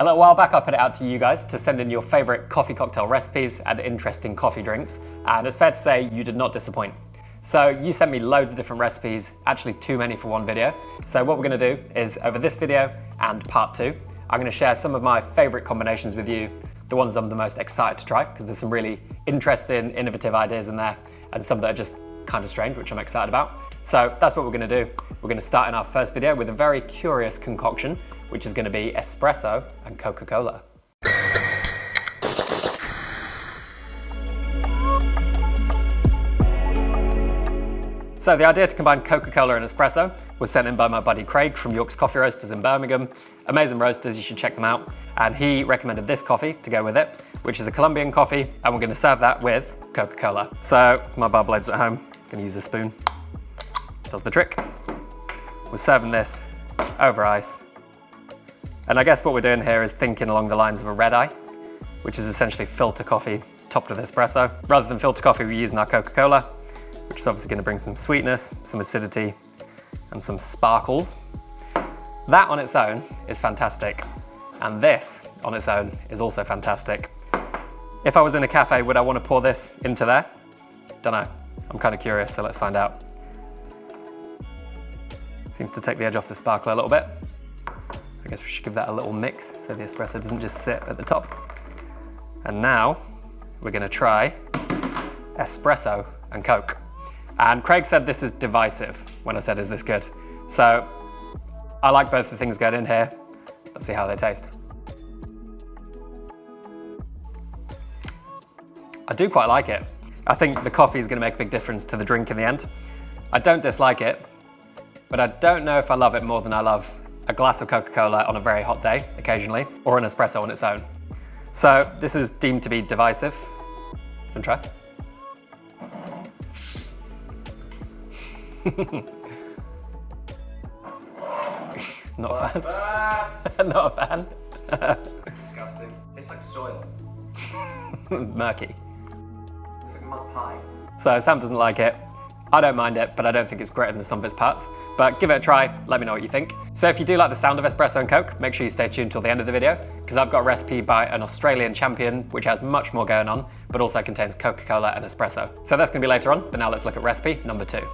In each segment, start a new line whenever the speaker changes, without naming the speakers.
A little while back I put it out to you guys to send in your favorite coffee cocktail recipes and interesting coffee drinks, and it's fair to say you did not disappoint. So you sent me loads of different recipes, actually too many for one video. So what we're gonna do is over this video and part 2, I'm gonna share some of my favorite combinations with you, the ones I'm the most excited to try, because there's some really interesting, innovative ideas in there, and some that are just kind of strange, which I'm excited about. So that's what we're gonna do. We're gonna start in our first video with a very curious concoction, which is gonna be espresso and Coca-Cola. So the idea to combine Coca-Cola and espresso was sent in by my buddy Craig from York's Coffee Roasters in Birmingham. Amazing roasters, you should check them out. And he recommended this coffee to go with it, which is a Colombian coffee, and we're gonna serve that with Coca-Cola. So my barblades at home, gonna use a spoon. Does the trick. We're serving this over ice. And I guess what we're doing here is thinking along the lines of a red eye, which is essentially filter coffee topped with espresso. Rather than filter coffee, we're using our Coca-Cola, which is obviously going to bring some sweetness, some acidity, and some sparkles. That on its own is fantastic. And this on its own is also fantastic. If I was in a cafe, would I want to pour this into there? Don't know. I'm kind of curious, so let's find out. Seems to take the edge off the sparkle a little bit. I guess we should give that a little mix so the espresso doesn't just sit at the top. And now we're going to try espresso and Coke. And Craig said this is divisive when I said, is this good? So I like both the things going in here. Let's see how they taste. I do quite like it. I think the coffee is going to make a big difference to the drink in the end. I don't dislike it, but I don't know if I love it more than I love a glass of Coca-Cola on a very hot day, occasionally, or an espresso on its own. So this is deemed to be divisive. Wanna try? Not a fan. Not a fan.
It's disgusting. Tastes like soil.
Murky.
It's like mud pie.
So Sam doesn't like it. I don't mind it, but I don't think it's greater than some of its parts. But give it a try, let me know what you think. So if you do like the sound of espresso and Coke, make sure you stay tuned till the end of the video, because I've got a recipe by an Australian champion, which has much more going on, but also contains Coca-Cola and espresso. So that's gonna be later on, but now let's look at recipe number 2.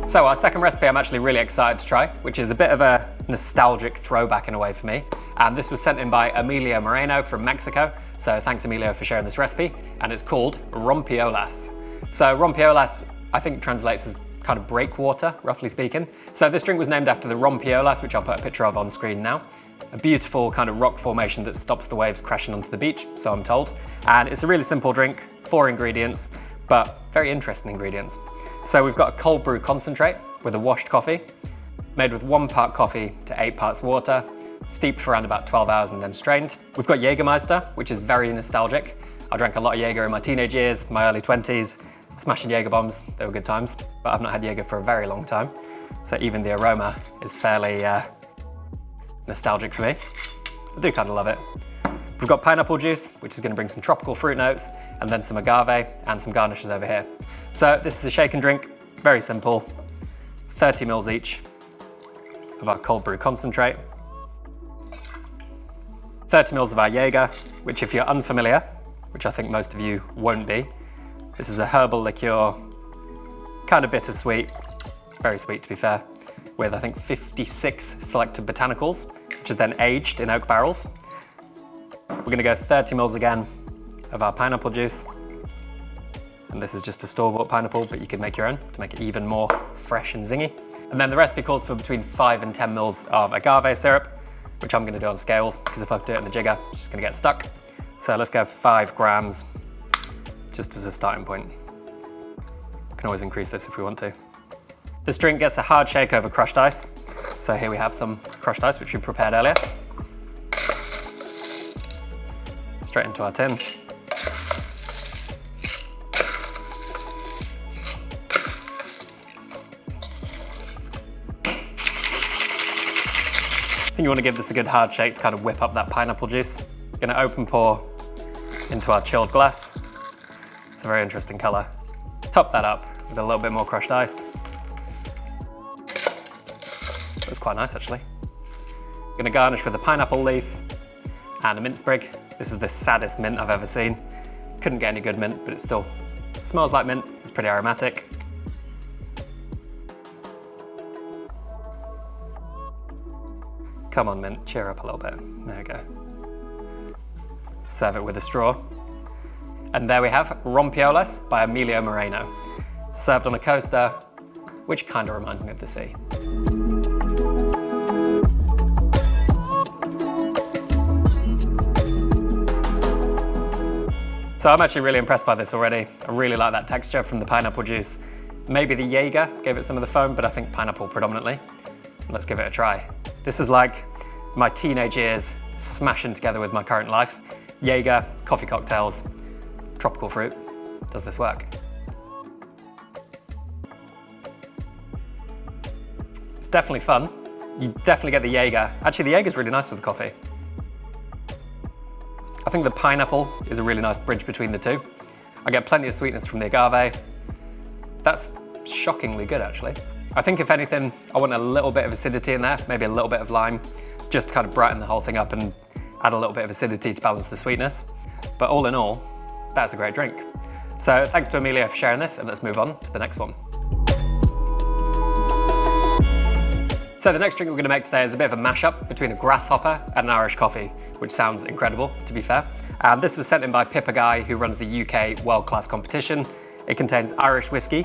So our second recipe I'm actually really excited to try, which is a bit of a nostalgic throwback in a way for me. And this was sent in by Emilio Moreno from Mexico. So thanks Emilio for sharing this recipe. And it's called Rompeolas. So Rompeolas, I think translates as kind of breakwater, roughly speaking. So this drink was named after the Rompeolas, which I'll put a picture of on screen now. A beautiful kind of rock formation that stops the waves crashing onto the beach, so I'm told. And it's a really simple drink, 4 ingredients, but very interesting ingredients. So we've got a cold brew concentrate with a washed coffee, made with 1 part coffee to 8 parts water, steeped for around about 12 hours and then strained. We've got Jägermeister, which is very nostalgic. I drank a lot of Jaeger in my teenage years, my early 20s, smashing Jaeger bombs. They were good times, but I've not had Jaeger for a very long time. So even the aroma is fairly nostalgic for me. I do kind of love it. We've got pineapple juice, which is going to bring some tropical fruit notes, and then some agave and some garnishes over here. So this is a shake and drink, very simple. 30 mils each of our cold brew concentrate. 30 mils of our Jaeger, which if you're unfamiliar, which I think most of you won't be, this is a herbal liqueur, kind of bittersweet, very sweet to be fair, with I think 56 selected botanicals, which is then aged in oak barrels. We're gonna go 30 mils again of our pineapple juice. And this is just a store-bought pineapple, but you can make your own to make it even more fresh and zingy. And then the recipe calls for between 5 and 10 mils of agave syrup, which I'm gonna do on scales, because if I do it in the jigger, it's just gonna get stuck. So let's go 5 grams, just as a starting point. We can always increase this if we want to. This drink gets a hard shake over crushed ice. So here we have some crushed ice, which we prepared earlier. Straight into our tin. I think you want to give this a good hard shake to kind of whip up that pineapple juice. Going to open pour into our chilled glass. It's a very interesting color. Top that up with a little bit more crushed ice. That's quite nice actually. Gonna garnish with a pineapple leaf and a mint sprig. This is the saddest mint I've ever seen. Couldn't get any good mint, but it still smells like mint. It's pretty aromatic. Come on, mint, cheer up a little bit. There we go. Serve it with a straw. And there we have Rompeolas by Emilio Moreno. Served on a coaster, which kind of reminds me of the sea. So I'm actually really impressed by this already. I really like that texture from the pineapple juice. Maybe the Jaeger gave it some of the foam, but I think pineapple predominantly. Let's give it a try. This is like my teenage years smashing together with my current life. Jaeger, coffee cocktails, tropical fruit. Does this work? It's definitely fun. You definitely get the Jaeger. Actually, the Jaeger's really nice with the coffee. I think the pineapple is a really nice bridge between the two. I get plenty of sweetness from the agave. That's shockingly good, actually. I think if anything, I want a little bit of acidity in there, maybe a little bit of lime, just to kind of brighten the whole thing up and add a little bit of acidity to balance the sweetness. But all in all, that's a great drink. So thanks to Emilio for sharing this, and let's move on to the next one. So the next drink we're going to make today is a bit of a mashup between a Grasshopper and an Irish coffee, which sounds incredible, to be fair. This was sent in by Pippa guy, who runs the UK world-class competition. It contains Irish whiskey,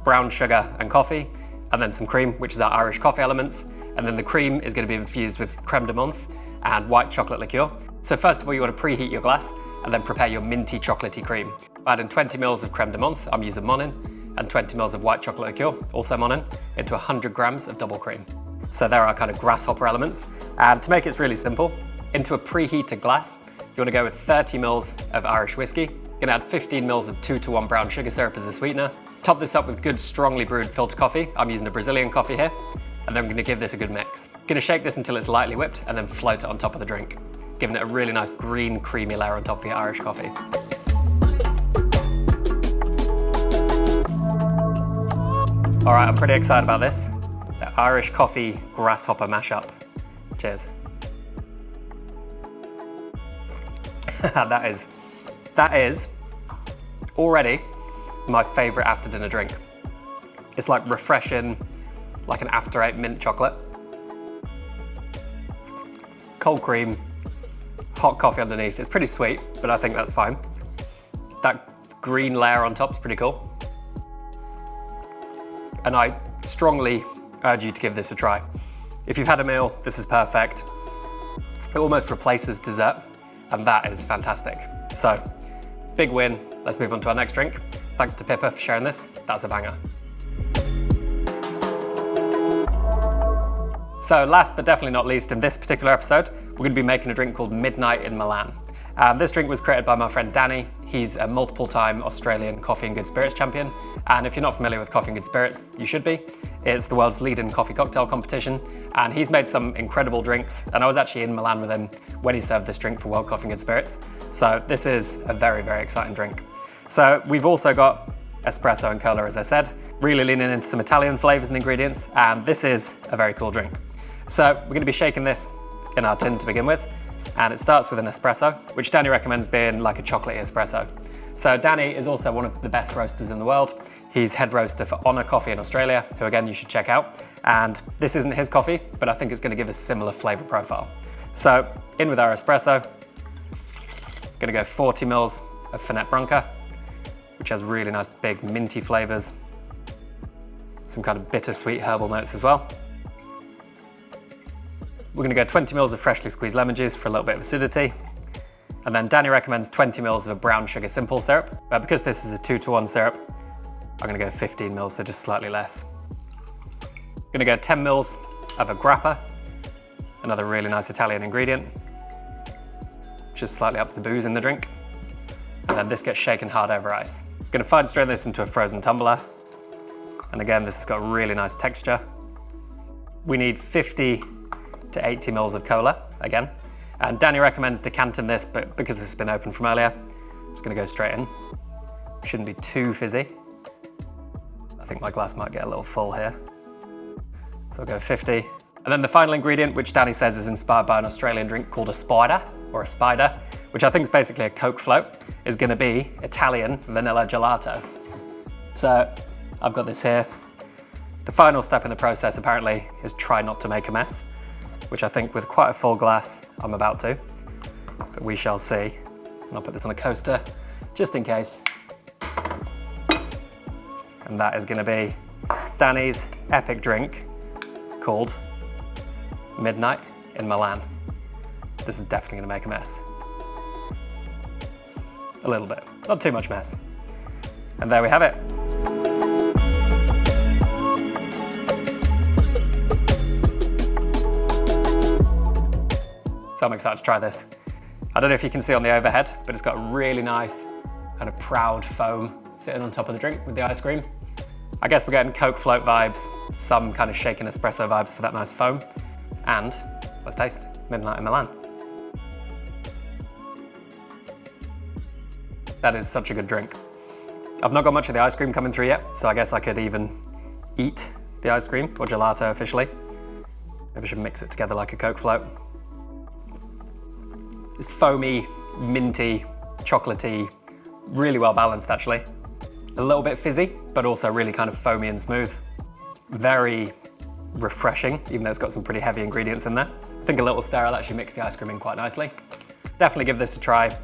brown sugar and coffee, and then some cream, which is our Irish coffee elements. And then the cream is going to be infused with Creme de Menthe and white chocolate liqueur. So first of all, you want to preheat your glass and then prepare your minty chocolatey cream. Add in 20 ml of Creme de Menthe, I'm using Monin, and 20 ml of white chocolate liqueur, also Monin, into 100 grams of double cream. So there are our kind of Grasshopper elements. And to make it really simple, into a preheated glass, you want to go with 30 ml of Irish whiskey. You're going to add 15 ml of 2-to-1 brown sugar syrup as a sweetener. Top this up with good strongly brewed filter coffee. I'm using a Brazilian coffee here. And then I'm going to give this a good mix. Going to shake this until it's lightly whipped and then float it on top of the drink, giving it a really nice green creamy layer on top of the Irish coffee. All right, I'm pretty excited about this. The Irish coffee Grasshopper mashup. Cheers. That is already my favorite after dinner drink. It's like refreshing, like an after 8 mint chocolate. Cold cream, hot coffee underneath. It's pretty sweet, but I think that's fine. That green layer on top is pretty cool. And I strongly urge you to give this a try. If you've had a meal, this is perfect. It almost replaces dessert, and that is fantastic. So, big win. Let's move on to our next drink. Thanks to Pippa for sharing this. That's a banger. So last but definitely not least, in this particular episode, we're going to be making a drink called Midnight in Milan. This drink was created by my friend Danny. He's a multiple-time Australian coffee and good spirits champion. And if you're not familiar with coffee and good spirits, you should be. It's the world's leading coffee cocktail competition. And he's made some incredible drinks. And I was actually in Milan with him when he served this drink for World Coffee and Good Spirits. So this is a very, very exciting drink. So we've also got espresso and cola, as I said, really leaning into some Italian flavors and ingredients. And this is a very cool drink. So we're going to be shaking this in our tin to begin with, and it starts with an espresso, which Danny recommends being like a chocolatey espresso. So Danny is also one of the best roasters in the world. He's head roaster for Honor Coffee in Australia, who again you should check out. And this isn't his coffee, but I think it's going to give a similar flavor profile. So in with our espresso, going to go 40 ml of Fernet Branca, which has really nice big minty flavors, some kind of bittersweet herbal notes as well. We're going to go 20 ml of freshly squeezed lemon juice for a little bit of acidity. And then Danny recommends 20 ml of a brown sugar simple syrup. But because this is a 2-to-1 syrup, I'm going to go 15 ml, so just slightly less. I'm going to go 10 ml of a Grappa, another really nice Italian ingredient. Just slightly up the booze in the drink. And then this gets shaken hard over ice. I'm going to fine strain this into a frozen tumbler. And again, this has got really nice texture. We need 50 to 80 ml of cola again. And Danny recommends decanting this, but because this has been open from earlier, I'm just gonna go straight in. Shouldn't be too fizzy. I think my glass might get a little full here. So I'll go 50, And then the final ingredient, which Danny says is inspired by an Australian drink called a spider, or a spider, which I think is basically a Coke float, is gonna be Italian vanilla gelato. So I've got this here. The final step in the process apparently is try not to make a mess, which I think with quite a full glass, I'm about to, but we shall see. And I'll put this on a coaster, just in case. And that is gonna be Danny's epic drink called Midnight in Milan. This is definitely gonna make a mess. A little bit, not too much mess. And there we have it. So I'm excited to try this. I don't know if you can see on the overhead, but it's got a really nice kind of proud foam sitting on top of the drink with the ice cream. I guess we're getting Coke float vibes, some kind of shaken espresso vibes for that nice foam. And let's taste Midnight in Milan. That is such a good drink. I've not got much of the ice cream coming through yet, so I guess I could even eat the ice cream, or gelato officially. Maybe I should mix it together like a Coke float. It's foamy, minty, chocolatey, really well balanced actually. A little bit fizzy, but also really kind of foamy and smooth. Very refreshing, even though it's got some pretty heavy ingredients in there. I think a little stir will actually mix the ice cream in quite nicely. Definitely give this a try.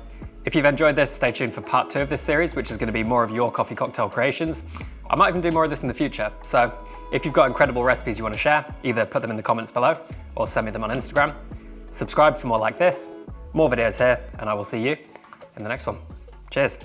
If you've enjoyed this, stay tuned for part 2 of this series, which is going to be more of your coffee cocktail creations. I might even do more of this in the future. So if you've got incredible recipes you want to share, either put them in the comments below or send me them on Instagram. Subscribe for more like this, more videos here, and I will see you in the next one. Cheers.